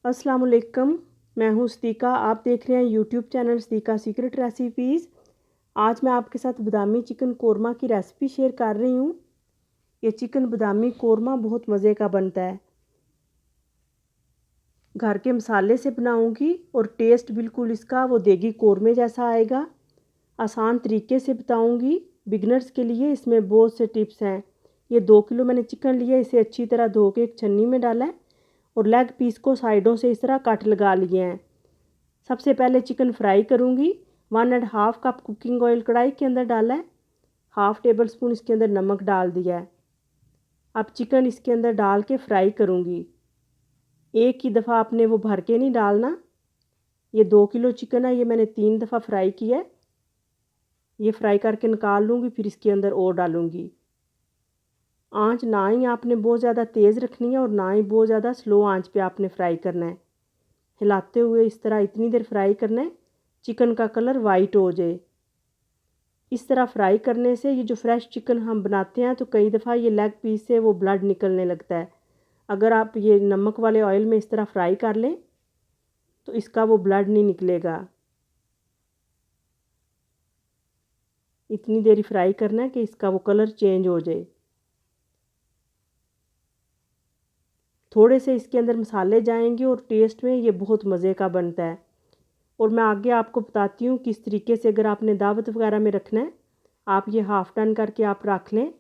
अस्सलाम वालेकुम। मैं हूँ सदीक़ा। आप देख रहे हैं YouTube channel Sadiqa secret recipes. आज मैं आपके साथ बादामी चिकन कोरमा की रेसिपी शेयर कर रही हूँ। ये चिकन बादामी कोरमा बहुत मज़े का बनता है। घर के मसाले से बनाऊँगी और टेस्ट बिल्कुल इसका वो देगी कोरमे जैसा आएगा। आसान तरीके से बताऊँगी बिगनर्स के लिए। इसमें बहुत से टिप्स हैं। ये 2 किलो मैंने चिकन लिया, इसे अच्छी तरह धो के एक छन्नी में डाला है और लेग पीस को साइडों से इस तरह कट लगा लिए हैं। सबसे पहले चिकन फ्राई करूँगी। 1.5 कप कुकिंग ऑयल कढ़ाई के अंदर डाला है। 1/2 टेबल स्पून इसके अंदर नमक डाल दिया है। अब चिकन इसके अंदर डाल के फ्राई करूँगी। एक ही दफ़ा आपने वो भर के नहीं डालना। ये 2 किलो चिकन है, ये मैंने 3 दफ़ा फ्राई किया है। ये फ्राई करके निकाल लूँगी, फिर इसके अंदर और डालूँगी। आँच ना ही आपने बहुत ज़्यादा तेज़ रखनी है और ना ही बहुत ज़्यादा स्लो आँच पे आपने फ्राई करना है। हिलाते हुए इस तरह इतनी देर फ्राई करना है चिकन का कलर वाइट हो जाए। इस तरह फ्राई करने से ये जो फ्रेश चिकन हम बनाते हैं तो कई दफ़ा ये लेग पीस से वो ब्लड निकलने लगता है। अगर आप ये नमक वाले ऑयल में इस तरह फ्राई कर लें तो इसका वो ब्लड नहीं निकलेगा। इतनी देर फ्राई करना है कि इसका वो कलर चेंज हो जाए। थोड़े से इसके अंदर मसाले जाएंगे और टेस्ट में ये बहुत मज़े का बनता है। और मैं आगे आपको बताती हूँ किस तरीके से अगर आपने दावत वगैरह में रखना है आप ये हाफ़ टन करके आप रख लें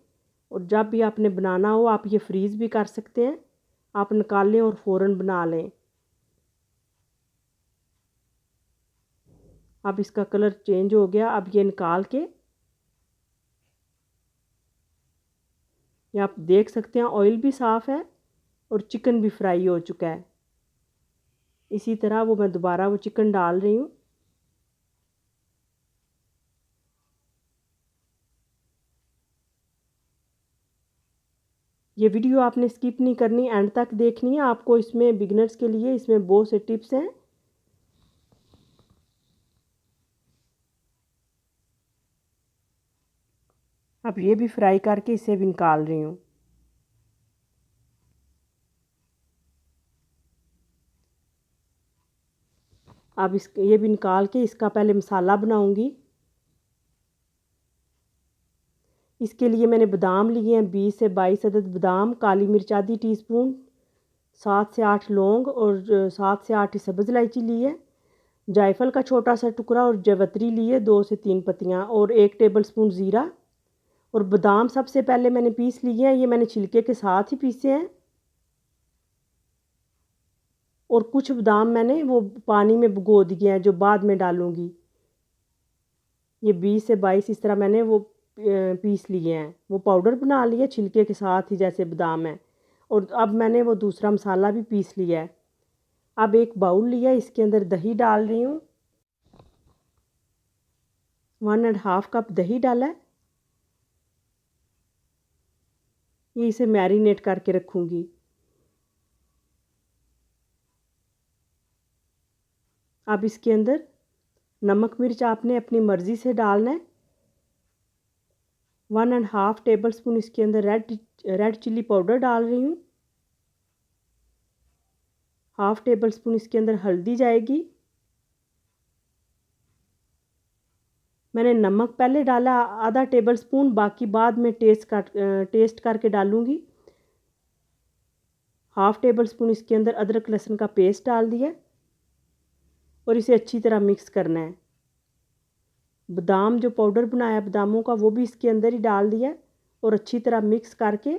और जब भी आपने बनाना हो आप ये फ्रीज़ भी कर सकते हैं। आप निकाल लें और फ़ौरन बना लें। अब इसका कलर चेंज हो गया। अब ये निकाल के ये आप देख सकते हैं ऑयल भी साफ़ है और चिकन भी फ्राई हो चुका है। इसी तरह वो मैं दोबारा वो चिकन डाल रही हूँ। ये वीडियो आपने स्किप नहीं करनी, एंड तक देखनी है। आपको इसमें बिगनर्स के लिए इसमें बहुत से टिप्स हैं। अब ये भी फ्राई करके इसे भी निकाल रही हूँ। अब ये भी निकाल के इसका पहले मसाला बनाऊंगी। इसके लिए मैंने बादाम लिए हैं 20 से 22 अदद बादाम, काली मिर्च आधी टीस्पून, 7 से 8 लौंग और 7 से 8 सब्ज़ इलायची ली है। जायफल का छोटा सा टुकड़ा और जवतरी ली है 2 से 3 पत्तियाँ और 1 टेबल स्पून ज़ीरा। और बादाम सबसे पहले मैंने पीस लिए हैं, ये मैंने छिलके के साथ ही पीसे हैं। और कुछ बादाम मैंने वो पानी में भिगो दिए हैं जो बाद में डालूंगी। ये 20 से 22 इस तरह मैंने वो पीस लिए हैं। वो पाउडर बना लिया छिलके के साथ ही जैसे बादाम है। और अब मैंने वो दूसरा मसाला भी पीस लिया है। अब एक बाउल लिया, इसके अंदर दही डाल रही हूँ। 1.5 कप दही डाला है। ये इसे मैरिनेट करके रखूँगी। अब इसके अंदर नमक मिर्च आपने अपनी मर्ज़ी से डालना है। 1.5 टेबल स्पून इसके अंदर रेड चिल्ली पाउडर डाल रही हूँ। 1/2 टेबल स्पून इसके अंदर हल्दी जाएगी। मैंने नमक पहले डाला आधा टेबल स्पून, बाकी बाद में टेस्ट करके डालूँगी। 1/2 टेबल स्पून इसके अंदर अदरक लहसुन का पेस्ट डाल दिया और इसे अच्छी तरह मिक्स करना है। बादाम जो पाउडर बनाया बादामों का वो भी इसके अंदर ही डाल दिया और अच्छी तरह मिक्स करके,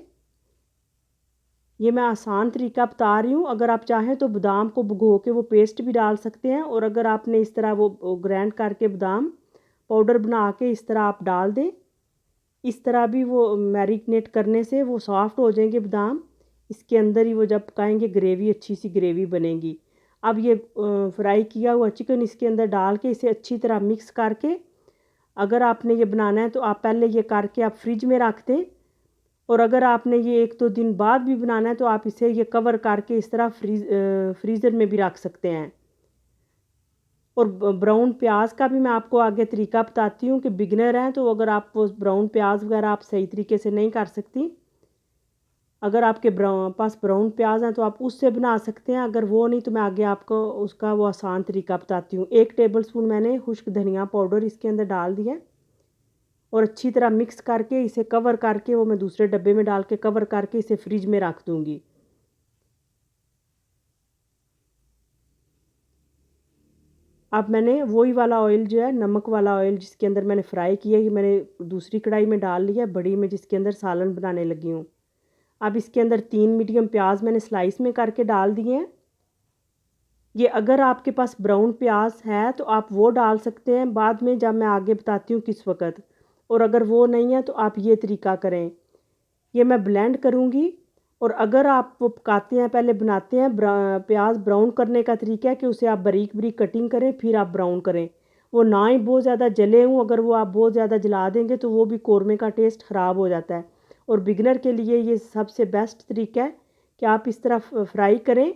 ये मैं आसान तरीका बता रही हूँ। अगर आप चाहें तो बादाम को भिगो के वो पेस्ट भी डाल सकते हैं और अगर आपने इस तरह वो ग्राइंड करके बादाम पाउडर बना के इस तरह आप डाल दें, इस तरह भी वो मैरिनेट करने से वो सॉफ्ट हो जाएंगे बादाम। इसके अंदर ही वो जब पकाएंगे ग्रेवी अच्छी सी ग्रेवी बनेगी। अब ये फ्राई किया हुआ चिकन इसके अंदर डाल के इसे अच्छी तरह मिक्स करके, अगर आपने ये बनाना है तो आप पहले ये करके आप फ्रिज में रख दें। और अगर आपने ये 1-2 दिन बाद भी बनाना है तो आप इसे ये कवर करके इस तरह फ्रीज़र में भी रख सकते हैं। और ब्राउन प्याज का भी मैं आपको आगे तरीका बताती हूँ कि बिगनर हैं तो अगर आप वो ब्राउन प्याज वगैरह आप सही तरीके से नहीं कर सकती अगर आपके पास ब्राउन प्याज हैं तो आप उससे बना सकते हैं, अगर वो नहीं तो मैं आगे आपको उसका वो आसान तरीका बताती हूँ। 1 टेबलस्पून मैंने खुश्क धनिया पाउडर इसके अंदर डाल दिया और अच्छी तरह मिक्स करके इसे कवर करके वो मैं दूसरे डब्बे में डाल के कवर करके इसे फ्रिज में रख दूँगी। अब मैंने वही वाला ऑयल जो है, नमक वाला ऑयल जिसके अंदर मैंने फ्राई किया, ये मैंने दूसरी कढ़ाई में डाल लिया, बड़ी में जिसके अंदर सालन बनाने लगी हूँ। अब इसके अंदर 3 मीडियम प्याज मैंने स्लाइस में करके डाल दिए हैं। ये अगर आपके पास ब्राउन प्याज है तो आप वो डाल सकते हैं बाद में, जब मैं आगे बताती हूँ किस वक्त, और अगर वो नहीं है तो आप ये तरीका करें। ये मैं ब्लेंड करूँगी, और अगर आप वो पकाते हैं पहले बनाते हैं प्याज ब्राउन करने का तरीका है कि उसे आप बारीक बारीक कटिंग करें फिर आप ब्राउन करें। वो ना ही बहुत ज़्यादा जले हों, अगर वो आप बहुत ज़्यादा जला देंगे तो वो भी कौरमे का टेस्ट ख़राब हो जाता है। और बिगनर के लिए ये सबसे बेस्ट तरीका है कि आप इस तरह फ्राई करें,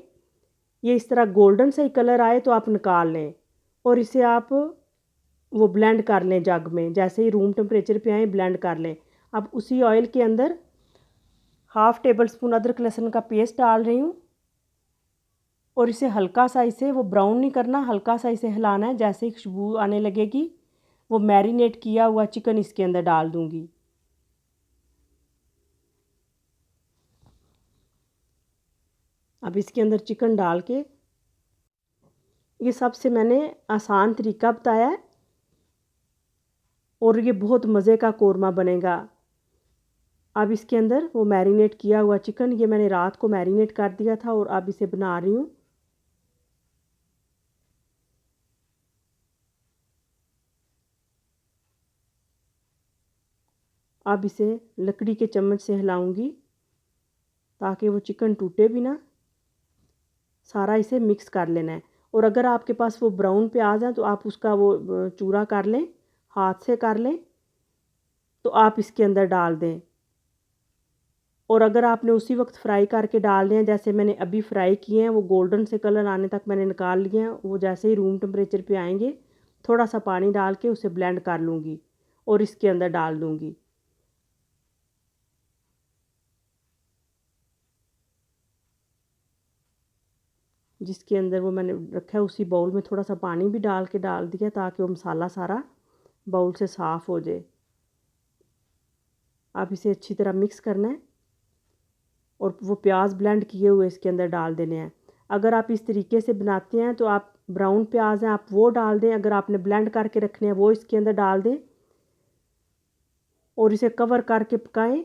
ये इस तरह गोल्डन सा ही कलर आए तो आप निकाल लें और इसे आप वो ब्लेंड कर लें जग में, जैसे ही रूम टेम्परेचर पे आए ब्लेंड कर लें। अब उसी ऑयल के अंदर 1/2 टेबलस्पून अदरक लहसुन का पेस्ट डाल रही हूँ और इसे हल्का सा, इसे वो ब्राउन नहीं करना, हल्का सा इसे हिलाना है। जैसे ही खुशबू आने लगेगी वो मैरिनेट किया हुआ चिकन इसके अंदर डाल दूँगी। अब इसके अंदर चिकन डाल के, ये सबसे मैंने आसान तरीका बताया है और ये बहुत मज़े का कौरमा बनेगा। अब इसके अंदर वो मैरिनेट किया हुआ चिकन, ये मैंने रात को मैरिनेट कर दिया था और अब इसे बना रही हूँ। अब इसे लकड़ी के चम्मच से हिलाऊंगी ताकि वो चिकन टूटे भी ना। सारा इसे मिक्स कर लेना है, और अगर आपके पास वो ब्राउन प्याज है तो आप उसका वो चूरा कर लें, हाथ से कर लें तो आप इसके अंदर डाल दें। और अगर आपने उसी वक्त फ्राई करके डाल दिए, जैसे मैंने अभी फ्राई किए हैं, वो गोल्डन से कलर आने तक मैंने निकाल लिए हैं, वो जैसे ही रूम टेम्परेचर पे आएंगे थोड़ा सा पानी डाल के उसे ब्लेंड कर लूँगी और इसके अंदर डाल दूँगी। जिसके अंदर वो मैंने रखा है उसी बाउल में थोड़ा सा पानी भी डाल दिया ताकि वो मसाला सारा बाउल से साफ़ हो जाए। आप इसे अच्छी तरह मिक्स करना है और वो प्याज ब्लेंड किए हुए इसके अंदर डाल देने हैं। अगर आप इस तरीके से बनाते हैं तो आप ब्राउन प्याज हैं आप वो डाल दें, अगर आपने ब्लेंड करके रखने हैं वो इसके अंदर डाल दें और इसे कवर करके पकाएं।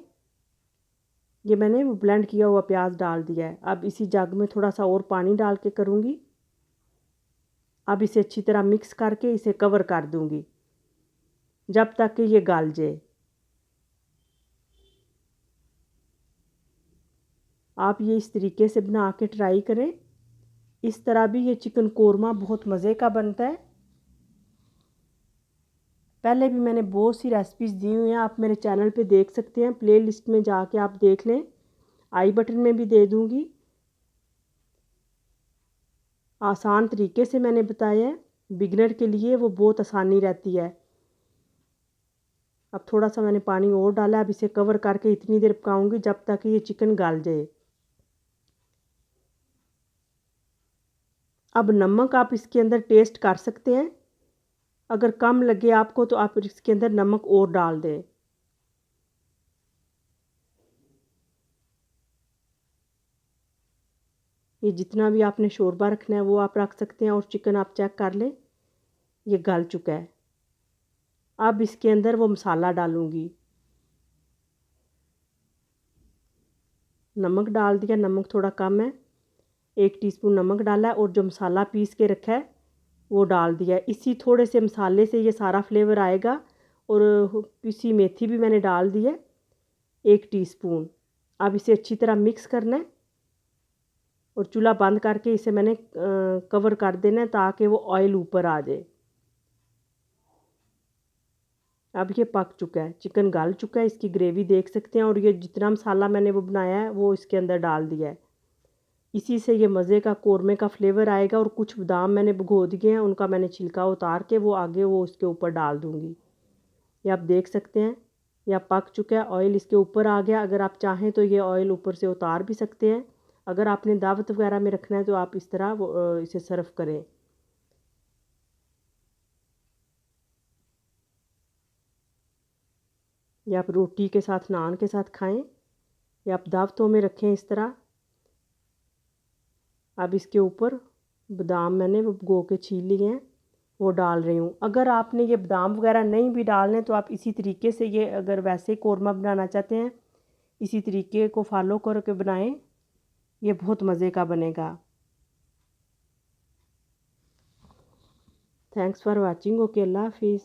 ये मैंने वो ब्लेंड किया हुआ प्याज डाल दिया है। अब इसी जग में थोड़ा सा और पानी डाल के करूँगी। अब इसे अच्छी तरह मिक्स करके इसे कवर कर दूँगी जब तक कि ये गल जाए। आप ये इस तरीके से बना के ट्राई करें। इस तरह भी ये चिकन कोरमा बहुत मज़े का बनता है। पहले भी मैंने बहुत सी रेसिपीज़ दी हुई हैं, आप मेरे चैनल पे देख सकते हैं, प्लेलिस्ट में जाके आप देख लें, आई बटन में भी दे दूँगी। आसान तरीके से मैंने बताया है, बिगनर के लिए वो बहुत आसानी रहती है। अब थोड़ा सा मैंने पानी और डाला, अब इसे कवर करके इतनी देर पकाऊंगी जब तक ये चिकन गल जाए। अब नमक आप इसके अंदर टेस्ट कर सकते हैं, अगर कम लगे आपको तो आप इसके अंदर नमक और डाल दें। ये जितना भी आपने शोरबा रखना है वो आप रख सकते हैं और चिकन आप चेक कर लें ये गल चुका है। अब इसके अंदर वो मसाला डालूंगी, नमक डाल दिया, नमक थोड़ा कम है, 1 टीस्पून नमक डाला है और जो मसाला पीस के रखा है वो डाल दिया है। इसी थोड़े से मसाले से ये सारा फ्लेवर आएगा। और पिसी मेथी भी मैंने डाल दी है 1 टीस्पून। अब इसे अच्छी तरह मिक्स करना है और चूल्हा बंद करके इसे मैंने कवर कर देना है ताकि वो ऑयल ऊपर आ जाए। अब ये पक चुका है, चिकन गल चुका है, इसकी ग्रेवी देख सकते हैं। और ये जितना मसाला मैंने वो बनाया है वो इसके अंदर डाल दिया है। इसी से ये मज़े का कौरमे का फ्लेवर आएगा। और कुछ बादाम मैंने भिगो दिए हैं, उनका मैंने छिलका उतार के वो आगे वो उसके ऊपर डाल दूँगी। ये आप देख सकते हैं। या पक चुका है, ऑयल इसके ऊपर आ गया। अगर आप चाहें तो ये ऑयल ऊपर से उतार भी सकते हैं। अगर आपने दावत वगैरह में रखना है तो आप इस तरह इसे सर्व करें। या आप रोटी के साथ, नान के साथ खाएं, या आप दावतों में रखें इस तरह। अब इसके ऊपर बादाम मैंने वो भिगो के छील लिए हैं, वो डाल रही हूँ। अगर आपने ये बादाम वगैरह नहीं भी डालने तो आप इसी तरीके से, ये अगर वैसे कौरमा बनाना चाहते हैं, इसी तरीके को फॉलो करके बनाएं, ये बहुत मज़े का बनेगा। Thanks for watching. ओके, अल्लाह हाफिज़।